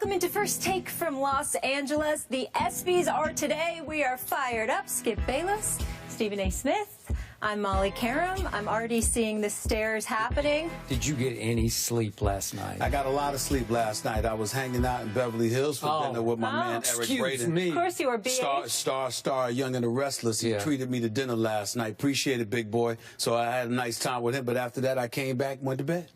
Welcome into First Take from Los Angeles. The ESPYs are today. We are fired up. Skip Bayless, Stephen A. Smith. I'm Molly Karam. I'm already seeing the stares happening. Did you get any sleep last night? I got a lot of sleep last night. I was hanging out in Beverly Hills for dinner with my man Eric Braden. Of course you were, BA. Star, Young and the Restless. He treated me to dinner last night. Appreciate it, big boy. So I had a nice time with him. But after that, I came back and went to bed.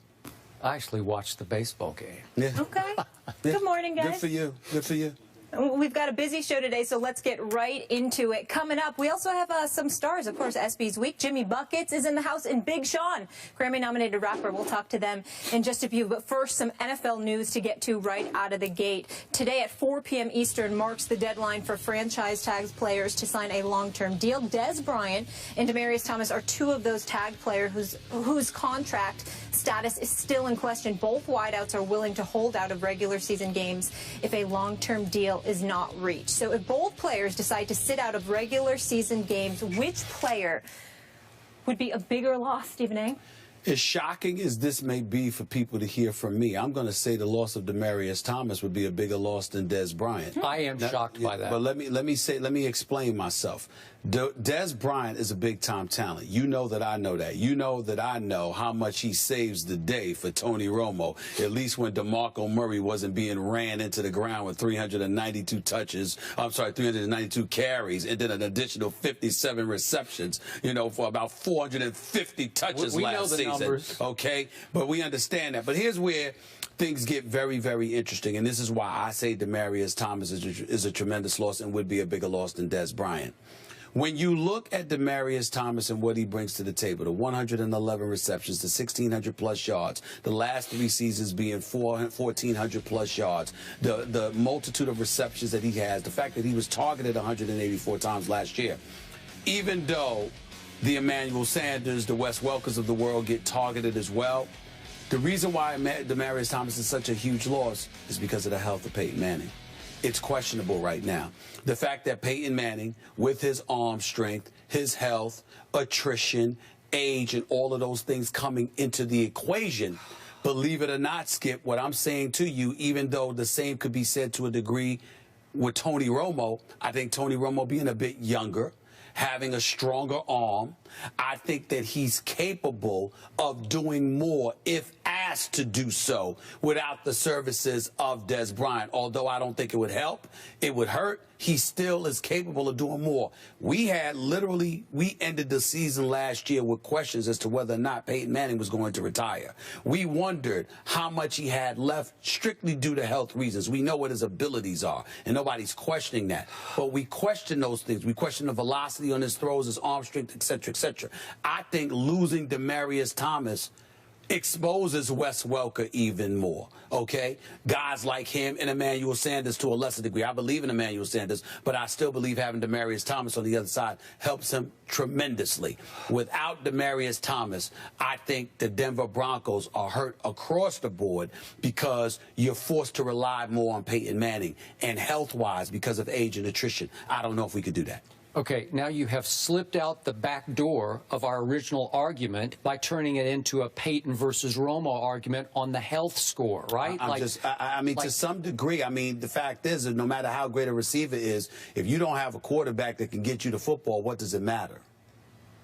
I actually watched the baseball game. Yeah. Okay. Good morning, guys. Good for you. Good for you. We've got a busy show today, so let's get right into it. Coming up, we also have some stars, of course, ESPYs Week. Jimmy Buckets is in the house, and Big Sean, Grammy-nominated rapper. We'll talk to them in just a few. But first, some NFL news to get to right out of the gate. Today at 4 p.m. Eastern marks the deadline for franchise tag players to sign a long-term deal. Dez Bryant and Demaryius Thomas are two of those tag players whose contract status is still in question. Both wideouts are willing to hold out of regular season games if a long-term deal is not reached. So if both players decide to sit out of regular season games, which player would be a bigger loss, Stephen A.? As shocking as this may be for people to hear from me, I'm going to say the loss of Demaryius Thomas would be a bigger loss than Dez Bryant. I am shocked by that. But let me explain myself. Dez Bryant is a big-time talent. You know that I know that. You know that I know how much he saves the day for Tony Romo, at least when DeMarco Murray wasn't being ran into the ground with 392 carries, and then an additional 57 receptions, for about 450 touches last season. Numbers. Okay? But we understand that. But here's where things get very, very interesting, and this is why I say Demaryius Thomas is a tremendous loss and would be a bigger loss than Dez Bryant. When you look at Demaryius Thomas and what he brings to the table, the 111 receptions, the 1,600-plus yards, the last 3 seasons being 1,400-plus yards, the multitude of receptions that he has, the fact that he was targeted 184 times last year, even though the Emmanuel Sanders, the Wes Welkers of the world get targeted as well, the reason why Demaryius Thomas is such a huge loss is because of the health of Peyton Manning. It's questionable right now. The fact that Peyton Manning, with his arm strength, his health, attrition, age, and all of those things coming into the equation, believe it or not, Skip, what I'm saying to you, even though the same could be said to a degree with Tony Romo, I think Tony Romo being a bit younger, having a stronger arm, I think that he's capable of doing more if asked to do so without the services of Dez Bryant. Although I don't think it would help, it would hurt, he still is capable of doing more. We ended the season last year with questions as to whether or not Peyton Manning was going to retire. We wondered how much he had left strictly due to health reasons. We know what his abilities are, and nobody's questioning that. But we question those things. We question the velocity on his throws, his arm strength, etc., etc. I think losing Demaryius Thomas exposes Wes Welker even more, okay? Guys like him and Emmanuel Sanders to a lesser degree. I believe in Emmanuel Sanders, but I still believe having Demaryius Thomas on the other side helps him tremendously. Without Demaryius Thomas, I think the Denver Broncos are hurt across the board because you're forced to rely more on Peyton Manning, and health-wise because of age and attrition. I don't know if we could do that. Okay, now you have slipped out the back door of our original argument by turning it into a Peyton versus Romo argument on the health score, right? I mean, to some degree, the fact is that no matter how great a receiver is, if you don't have a quarterback that can get you the football, what does it matter?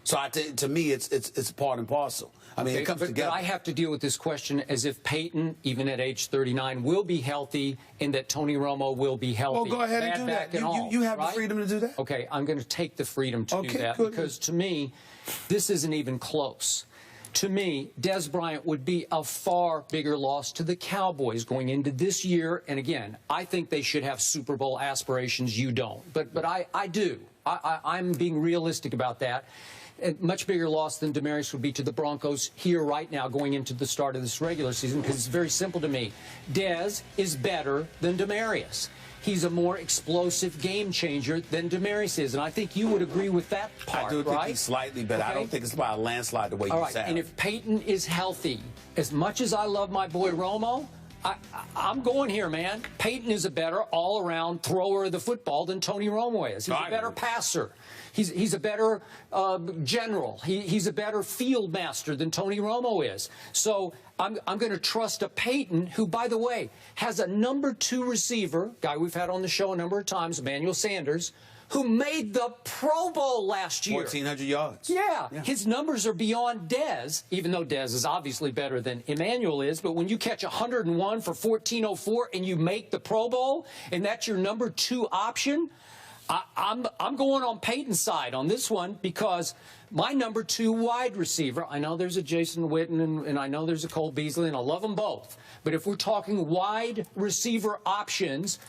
So to me, it's part and parcel. It comes together. But I have to deal with this question as if Peyton, even at age 39, will be healthy and that Tony Romo will be healthy. Well, go ahead and do that. You have the freedom to do that. Okay, I'm going to take the freedom to do that because to me, this isn't even close. To me, Dez Bryant would be a far bigger loss to the Cowboys going into this year. And again, I think they should have Super Bowl aspirations. You don't. But I do. I'm being realistic about that. A much bigger loss than Demaryius would be to the Broncos here right now going into the start of this regular season because it's very simple to me. Dez is better than Demaryius. He's a more explosive game changer than Demaryius is, and I think you would agree with that part, I do think he's slightly better. Okay. I don't think it's by a landslide the way you said. And if Peyton is healthy, as much as I love my boy Romo, I'm going here, man. Peyton is a better all-around thrower of the football than Tony Romo is. He's a better passer. He's a better general. He's a better field master than Tony Romo is. So I'm going to trust a Peyton who, by the way, has a #2 receiver, guy we've had on the show a number of times, Emmanuel Sanders, who made the Pro Bowl last year. 1,400 yards. Yeah. His numbers are beyond Dez, even though Dez is obviously better than Emmanuel is. But when you catch 101 for 1,404 and you make the Pro Bowl, and that's your #2 option, I'm going on Peyton's side on this one because my #2 wide receiver, I know there's a Jason Witten and I know there's a Cole Beasley, and I love them both. But if we're talking wide receiver options,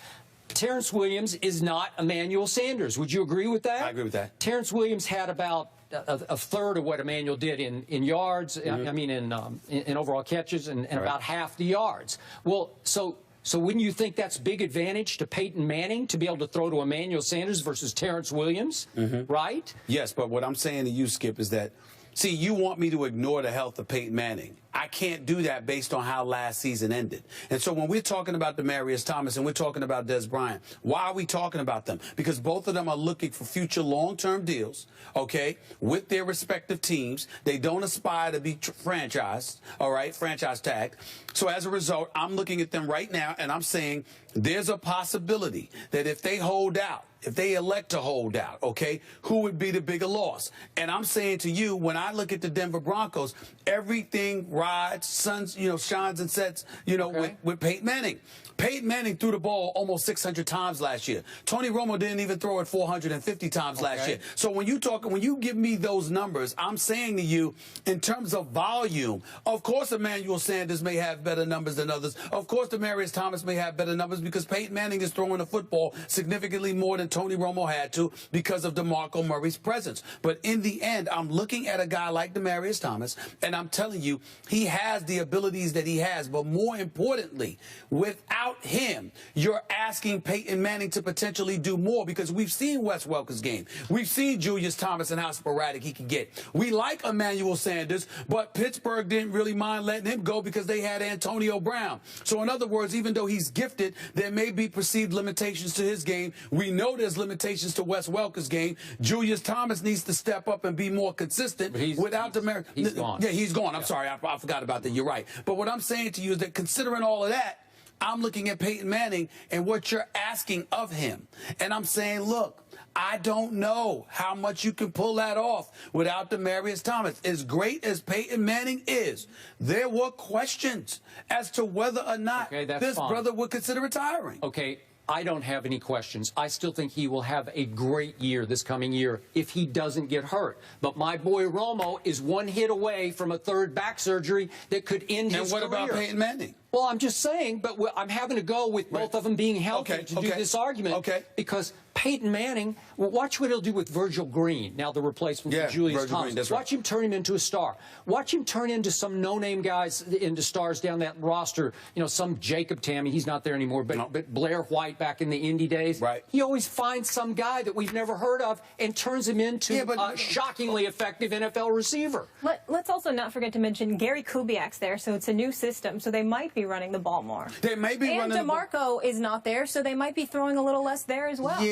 Terrence Williams is not Emmanuel Sanders. Would you agree with that? I agree with that. Terrence Williams had about a third of what Emmanuel did in yards, I mean in overall catches, and about half the yards. Well, so wouldn't you think that's big advantage to Peyton Manning to be able to throw to Emmanuel Sanders versus Terrence Williams, right? Yes, but what I'm saying to you, Skip, is that, see, you want me to ignore the health of Peyton Manning. I can't do that based on how last season ended. And so when we're talking about Demaryius Thomas and we're talking about Dez Bryant, why are we talking about them? Because both of them are looking for future long-term deals, okay, with their respective teams. They don't aspire to be franchised, all right, franchise tagged. So as a result, I'm looking at them right now and I'm saying there's a possibility that if they hold out, if they elect to hold out, okay, who would be the bigger loss? And I'm saying to you, when I look at the Denver Broncos, everything rides, shines and sets, with Peyton Manning. Peyton Manning threw the ball almost 600 times last year. Tony Romo didn't even throw it 450 times last year. So when you give me those numbers, I'm saying to you, in terms of volume, of course Emmanuel Sanders may have better numbers than others. Of course Demaryius Thomas may have better numbers because Peyton Manning is throwing the football significantly more than Tony Romo had to because of DeMarco Murray's presence. But in the end, I'm looking at a guy like Demaryius Thomas, and I'm telling you, he has the abilities that he has. But more importantly, without him, you're asking Peyton Manning to potentially do more because we've seen Wes Welker's game. We've seen Julius Thomas and how sporadic he can get. We like Emmanuel Sanders, but Pittsburgh didn't really mind letting him go because they had Antonio Brown. So in other words, even though he's gifted, there may be perceived limitations to his game. We know there's limitations to Wes Welker's game. Julius Thomas needs to step up and be more consistent. Without Demaryius, he's gone. Yeah, he's gone. I'm sorry, I forgot about that. You're right. But what I'm saying to you is that considering all of that, I'm looking at Peyton Manning and what you're asking of him. And I'm saying, look, I don't know how much you can pull that off without Demaryius Thomas. As great as Peyton Manning is, there were questions as to whether or not this brother would consider retiring. Okay. I don't have any questions. I still think he will have a great year this coming year if he doesn't get hurt. But my boy Romo is one hit away from a third back surgery that could end his career. And what about Peyton Manning? Well, I'm just saying, but I'm having to go with both of them being healthy to do this argument. Because Peyton Manning, watch what he'll do with Virgil Green, now the replacement for Julius Thomas. Watch him turn him into a star. Watch him turn into some no-name guys into stars down that roster. Some Jacob Tamme, he's not there anymore, but Blair White back in the Indy days. He always finds some guy that we've never heard of and turns him into a shockingly effective NFL receiver. Let's also not forget to mention Gary Kubiak's there, so it's a new system, so they might be running the ball more. They may be running the ball. And DeMarco is not there, so they might be throwing a little less there as well.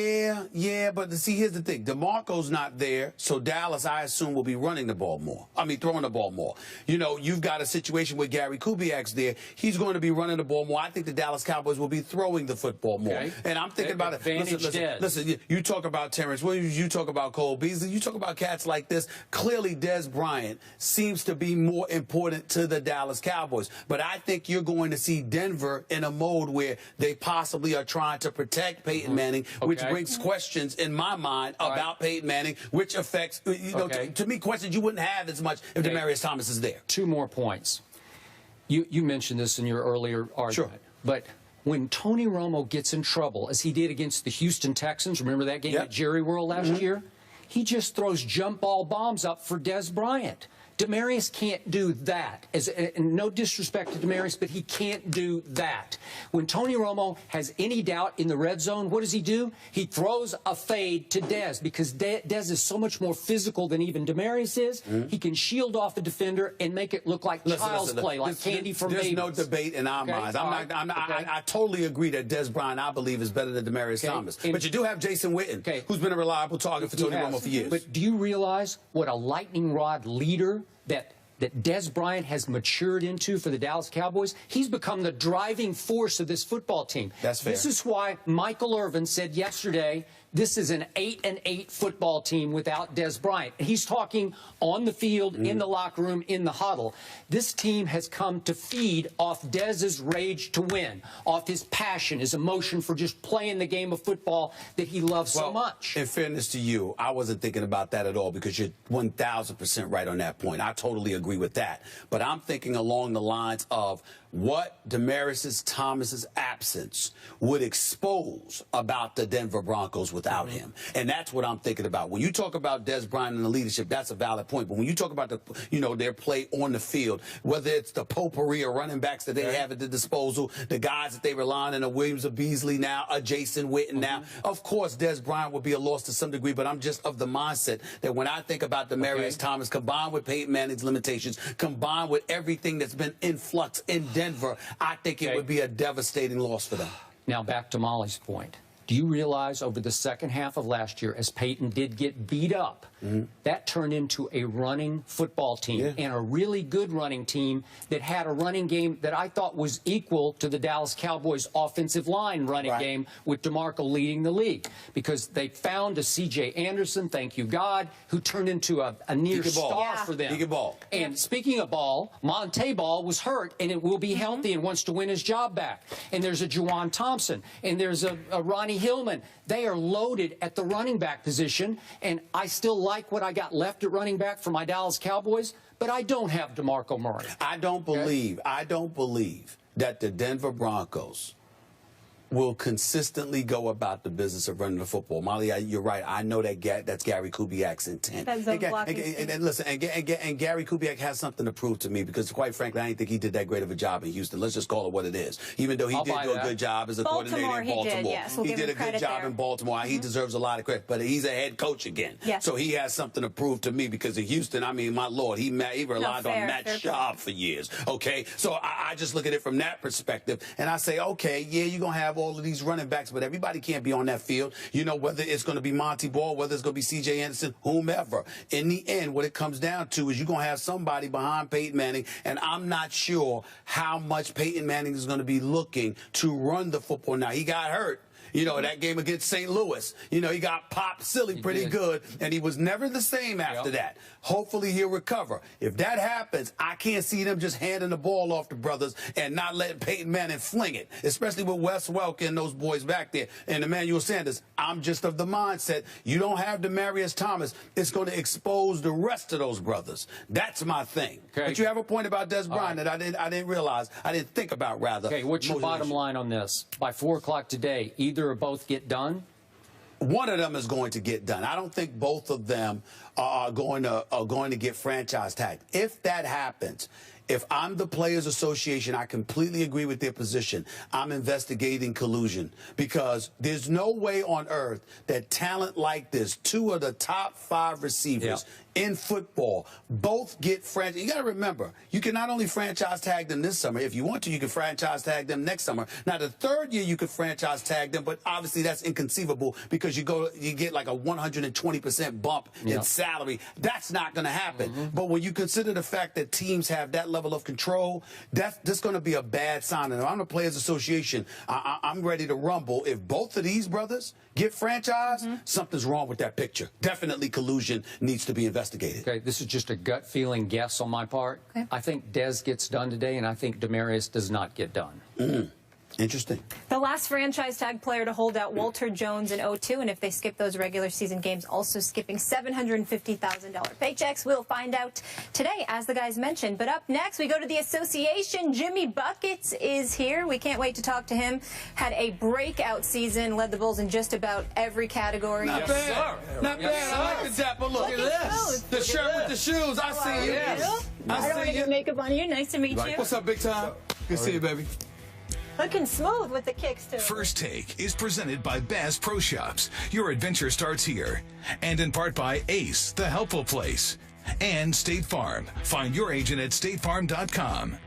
Yeah, but see, here's the thing. DeMarco's not there, so Dallas, I assume, will be running the ball more. I mean, throwing the ball more. You've got a situation where Gary Kubiak's there. He's going to be running the ball more. I think the Dallas Cowboys will be throwing the football more. And I'm thinking about it. Listen, you talk about Terrence Williams, you talk about Cole Beasley, you talk about cats like this. Clearly, Dez Bryant seems to be more important to the Dallas Cowboys. But I think you're going to see Denver in a mode where they possibly are trying to protect Peyton Manning, which brings questions in my mind about Peyton Manning, which affects, to me, questions you wouldn't have as much if Demaryius Thomas is there. 2 more points. You mentioned this in your earlier argument, but when Tony Romo gets in trouble, as he did against the Houston Texans, remember that game at Jerry World last year? He just throws jump ball bombs up for Dez Bryant. Demaryius can't do that. And no disrespect to Demaryius, but he can't do that. When Tony Romo has any doubt in the red zone, what does he do? He throws a fade to Dez, because Dez is so much more physical than even Demaryius is. He can shield off the defender and make it look like child's play, like candy from babies. There's no debate in our minds. I totally agree that Dez Bryant, I believe, is better than Demaryius Thomas. But you do have Jason Witten, who's been a reliable target for Tony Romo for years. But do you realize what a lightning rod leader that Dez Bryant has matured into for the Dallas Cowboys? He's become the driving force of this football team. That's fair. This is why Michael Irvin said yesterday, this is an 8-8 football team without Dez Bryant. He's talking on the field, in the locker room, in the huddle. This team has come to feed off Dez's rage to win, off his passion, his emotion for just playing the game of football that he loves so much. In fairness to you, I wasn't thinking about that at all, because you're 1,000% right on that point. I totally agree with that. But I'm thinking along the lines of what Demaryius Thomas's absence would expose about the Denver Broncos without him. And that's what I'm thinking about. When you talk about Dez Bryant and the leadership, that's a valid point. But when you talk about their play on the field, whether it's the potpourri of running backs that they have at the disposal, the guys that they rely on, a Williams, a Beasley now, a Jason Witten now, of course Dez Bryant would be a loss to some degree, but I'm just of the mindset that when I think about Demaryius Thomas, combined with Peyton Manning's limitations, combined with everything that's been in flux in Denver, I think it would be a devastating loss for them. Now back to Molly's point. Do you realize over the second half of last year, as Peyton did get beat up, that turned into a running football team and a really good running team that had a running game that I thought was equal to the Dallas Cowboys offensive line running game, with DeMarco leading the league, because they found a C.J. Anderson, thank you God, who turned into a near star for them. He can ball. And speaking of ball, Monte Ball was hurt and it will be healthy and wants to win his job back. And there's a Juwan Thompson and there's a Ronnie Hillman. They are loaded at the running back position, and I still like what I got left at running back for my Dallas Cowboys, but I don't have DeMarco Murray. I don't believe that the Denver Broncos will consistently go about the business of running the football. Molly, you're right. I know that that's Gary Kubiak's intent. And listen, and Gary Kubiak has something to prove to me, because quite frankly, I didn't think he did that great of a job in Houston. Let's just call it what it is. Even though he did do a good job as a coordinator in Baltimore. He did a good job in Baltimore. He deserves a lot of credit, but he's a head coach again. So he has something to prove to me, because in Houston, I mean, my Lord, he relied on Matt Schaub for years. Okay, so I just look at it from that perspective, and I say, okay, yeah, you're going to have all of these running backs, but everybody can't be on that field. You know, whether it's going to be Monty Ball, whether it's going to be C.J. Anderson, whomever. In the end, what it comes down to is you're going to have somebody behind Peyton Manning, and I'm not sure how much Peyton Manning is going to be looking to run the football. Now, he got hurt. You know, that game against St. Louis, you know, he got popped silly pretty good, and he was never the same after that. Hopefully he'll recover. If that happens, I can't see them just handing the ball off to brothers and not letting Peyton Manning fling it, especially with Wes Welker and those boys back there and Emmanuel Sanders. I'm just of the mindset, you don't have Demaryius Thomas, it's going to expose the rest of those brothers. That's my thing. But you have a point about Dez Bryant that I didn't realize, I didn't think about, rather. Okay, what's your bottom line on this? By 4 o'clock today, either or both get done? One of them is going to get done. I don't think both of them are going to get franchise tagged. If that happens, if I'm the Players Association, I completely agree with their position. I'm investigating collusion, because there's no way on earth that talent like this, 2 of the top 5 receivers in football, both get franchise. You got to remember, you can not only franchise tag them this summer. If you want to, you can franchise tag them next summer. Now, the 3rd year you could franchise tag them, but obviously that's inconceivable, because you get like a 120% bump in salary. That's not going to happen. But when you consider the fact that teams have that level of control, that's going to be a bad sign. And if I'm the Players Association, I'm ready to rumble. If both of these brothers get franchised, something's wrong with that picture. Definitely collusion needs to be investigated. Okay, this is just a gut feeling guess on my part. I think Dez gets done today, and I think Demaryius does not get done. Interesting. The last franchise tag player to hold out, Walter Jones in 2002, and if they skip those regular season games, also skipping $750,000 paychecks. We'll find out today, as the guys mentioned. But up next, we go to the association. Jimmy Buckets is here. We can't wait to talk to him. Had a breakout season, led the Bulls in just about every category. Not bad. Not bad. I like the dapper look. Look at this. The shirt with the shoes. I see you. Yes. I don't want to get makeup on you. Nice to meet you. What's up, big time? Good to see you, baby. Looking smooth with the kicks, too. First Take is presented by Bass Pro Shops. Your adventure starts here. And in part by Ace, the helpful place. And State Farm. Find your agent at statefarm.com.